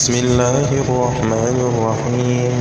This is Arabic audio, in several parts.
بسم الله الرحمن الرحيم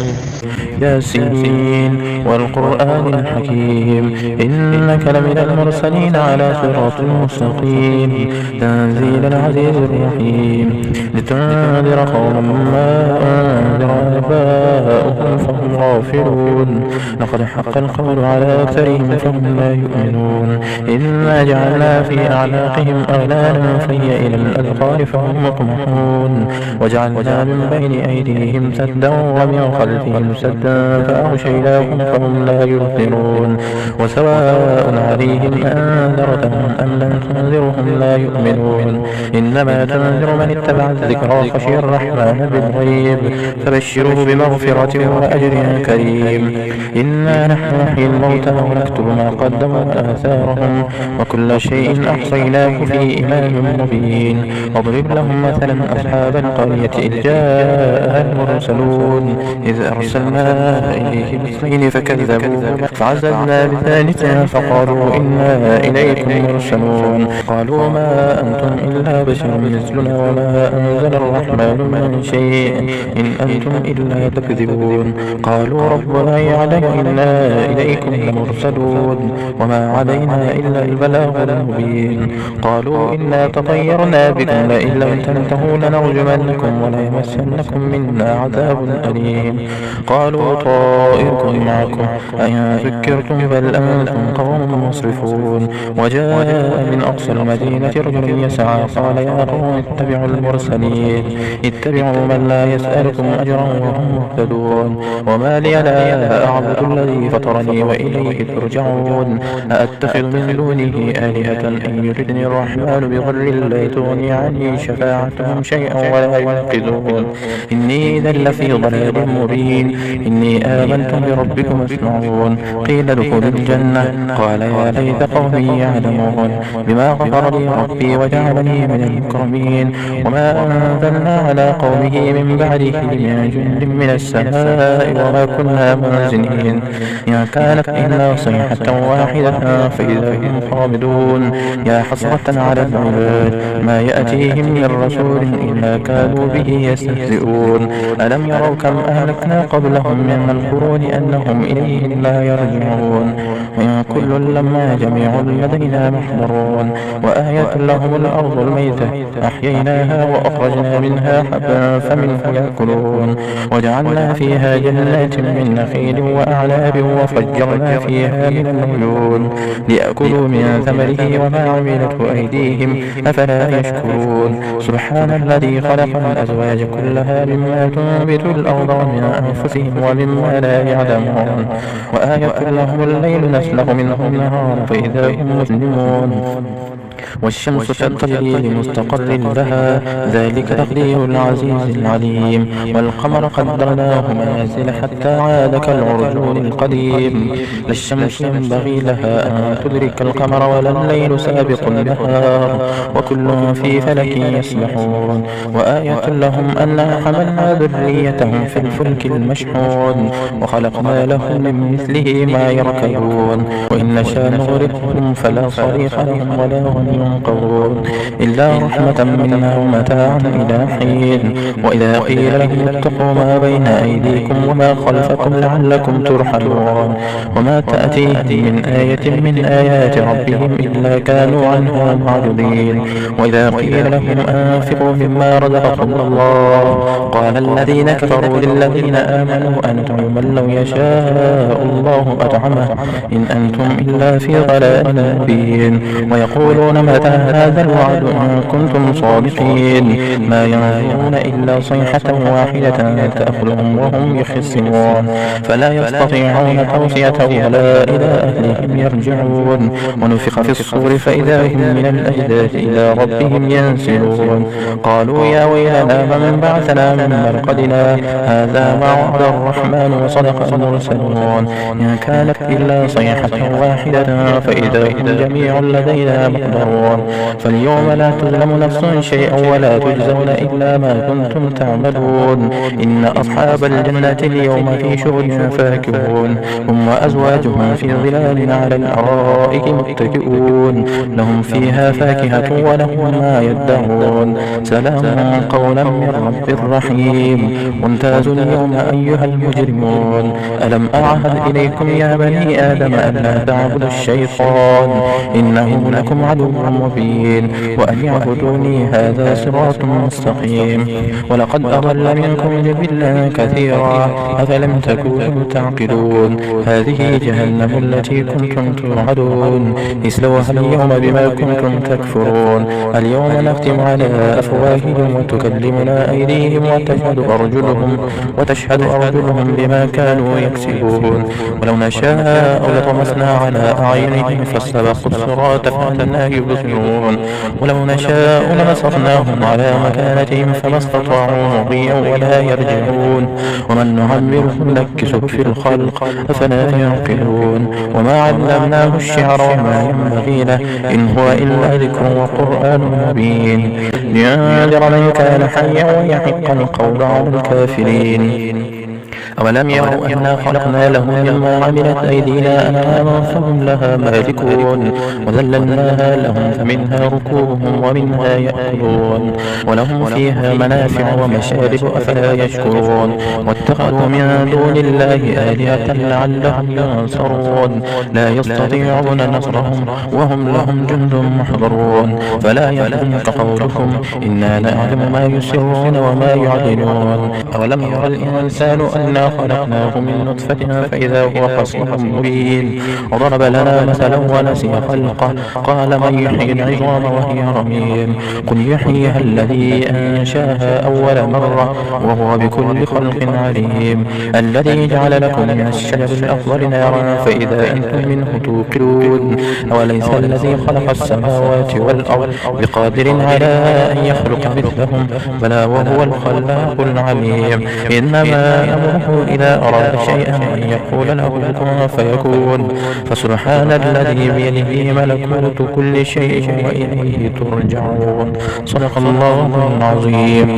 ياسين والقرآن الحكيم إنك لمن المرسلين على صراط مستقيم تنزيل العزيز الرحيم لتنذر قوما ما أنذر آباؤهم فهم غافلون لقد حق القول على أكثرهم فهم لا يؤمنون إنا جعلنا في أعناقهم أغلالا فهي إلى الأذقان فهم مقمحون وجعلنا من بين أيديهم سدا ومن خلفهم سدا فأغشيناهم فهم لا يبصرون وسواء عليهم أنذرتهم أم لم تنذرهم لا يؤمنون إنما تنذر من اتبع الذكر وخشي الرحمن بالغيب فبشره بمغفرة وأجر كريم إنا نحن نحيي الموتى ونكتب ما قدموا وآثارهم وكل شيء أحصيناه في إمام مبين واضرب لهم مثلا أصحاب القرية إذ جاءها المرسلون إذ أرسلنا إليهم اثنين فكذبوا فعززنا بثالث فقالوا إنا إليكم مرسلون قالوا ما أنتم إلا بشر مثلنا وما أنزل الرحمن من شيء إن أنتم إلا تكذبون قالوا ربنا يعلم إنا إليكم لمرسلون وما علينا إلا البلاغ المبين قالوا إنا تطيرنا بكم لئن لم تنتهوا لنرجمنكم وليمسنكم منا عذاب أليم قالوا طائركم معكم أئن ذكرتم بل أنتم قوم مسرفون وجاء من أقصى المدينة رجل يسعى قال يا قوم اتبعوا المرسلين اتبعوا من لا يسألكم أجرا وهم مهتدون وما لي لا أعبد الذي فطرني وإليه ترجعون أأتخذ من دونه آلهة إن يردني الرحمن بضر لا تغني عني شفاعتهم شيئا ولا ينقذون إني إذا لفي ضلال مبين إني آمنت بربكم اسمعون قيل ادخلوا الجنة قال يا ليت قومي يعلمون بما غفر لي ربي وجعلني من المكرمين وما أنزلنا على قومه من بعده من جند من السماء وما كنا منزلين إن كانت إلا صيحة واحدة فإذا هم خامدون يا حسرة على العباد ما يأتيهم من رسول إلا كانوا به يستهزئون ألم يروا كم أهلكنا قبلهم من القرون أنهم إليهم لا يرجعون وإن كل لما جميع لدينا محضرون وآية لهم الأرض الميتة أحييناها وأخرجنا منها حبا فمنه يأكلون وجعلنا فيها جنات من نخيل وأعناب وفجرنا فيها من العيون ليأكلوا من ثمره وما عملته أيديهم أفلا يشكرون سبحان الذي خلق الأزواج كلها مما تنبت الأرض ومن أنفسهم ومما لا يعلمون وآية لهم الليل نسلخ منه النهار فإذا هم مسلمون والشمس تجري لمستقر لها ذلك تقدير العزيز العليم والقمر قدرناه منازل حتى عاد كالعرجون القديم لا الشمس ينبغي لها أن تدرك القمر ولا الليل سابق النهار وكل في فلك يسبحون وآية لهم أنا حملنا ذريتهم في الفلك المشحون وخلقنا لهم من مثله ما يركبون وإن نشاء نغرقهم فلا صريخ لهم ولا هم ينقضون إلا رحمة منا ومتاعا إلى حين وإذا قيل لهم اتقوا ما بين أيديكم وما خلفكم لعلكم ترحمون وما تأتيهم من آية من آيات ربهم إلا كانوا عنها معرضين وإذا قيل لهم أنفقوا مما رزقكم الله قال الذين كفروا للذين آمنوا أنتم من لو يشاء الله أطعمه إن أنتم إلا في ضلال مبين ويقولون متى هذا الوعد إن كنتم صادقين ما ينظرون إلا صيحة واحدة تأخذهم وهم يخصمون فلا يستطيعون توصية ولا إلى أهلهم يرجعون ونفخ في الصور فإذا هم من الأجداث إلى ربهم ينسلون قالوا يا ويلنا من بعثنا من مرقدنا هذا ما وعد الرحمن وصدق المرسلون إن كانت إلا صيحة واحدة فإذا هم جميع لدينا محضرون يدبرون. فاليوم لا تظلم نفس شيئا ولا تجزون إلا ما كنتم تعملون. إن أصحاب الجنة اليوم في شغل فاكهون، هم وأزواجهم في ظلال على الأرائك متكئون، لهم فيها فاكهة ولهم ما يدعون. سلام قولا من رب رحيم. وامتازوا اليوم أيها المجرمون. ألم أعهد إليكم يا بني آدم ألا تعبدوا الشيطان إنه لكم عدو مبين، وأن يعبدوني هذا صراط مستقيم. ولقد أضل منكم جبلا كثيرا أفلم تكونوا تعقلون. هذه جهنم التي كنتم توعدون اصلوها اليوم بما كنتم تكفرون. اليوم نختم على أفواههم وتكلمنا أيديهم وتشهد أرجلهم بما كانوا يكسبون. ولو نشاء لطمسنا على أعينهم فاستبقوا الصراط فأنى يبصرون. ولو نشاء لمسخناهم على مكانتهم فما استطاعوا مضيا ولا يرجعون. ومن نعمره نكسه في الخلق أفلا يعقلون. وما علمناه الشعر وما ينبغي له إن هو إلا ذكر وقرآن مبين لينذر من كان حيا ويحق القول على الكافرين. أولم يروا أنا خلقنا لهم مما عملت أيدينا أنعاما فهم لها مالكون وذللناها لهم فمنها ركوبهم ومنها يأكلون ولهم فيها منافع ومشارب أفلا يشكرون. واتخذوا من دون الله آلهة لعلهم ينصرون لا يستطيعون نصرهم وهم لهم جند محضرون. فلا يحزنك قولهم إنا نعلم ما يسرون وما يعلنون. أولم يرى الإنسان أنا خلقناه من نطفة فإذا هو خصيم مبين. وضرب لنا مثلا ونسي خلقه قال من يحيي العظام وهي رميم قل يحييها الذي أنشاها أول مرة وهو بكل خلق عليم. الذي جعل لكم من الشجر الأخضر نارا فإذا أنتم منه توقدون. أوليس الذي خلق السماوات والأرض بقادر على أن يخلق مثلهم بلى وهو الخلاق العليم. إنما أمره إذا أراد شيئا أن يقول له كن فيكون. فسبحان الذي بيده ملكوت كل شيء وإليه ترجعون. صدق الله العظيم.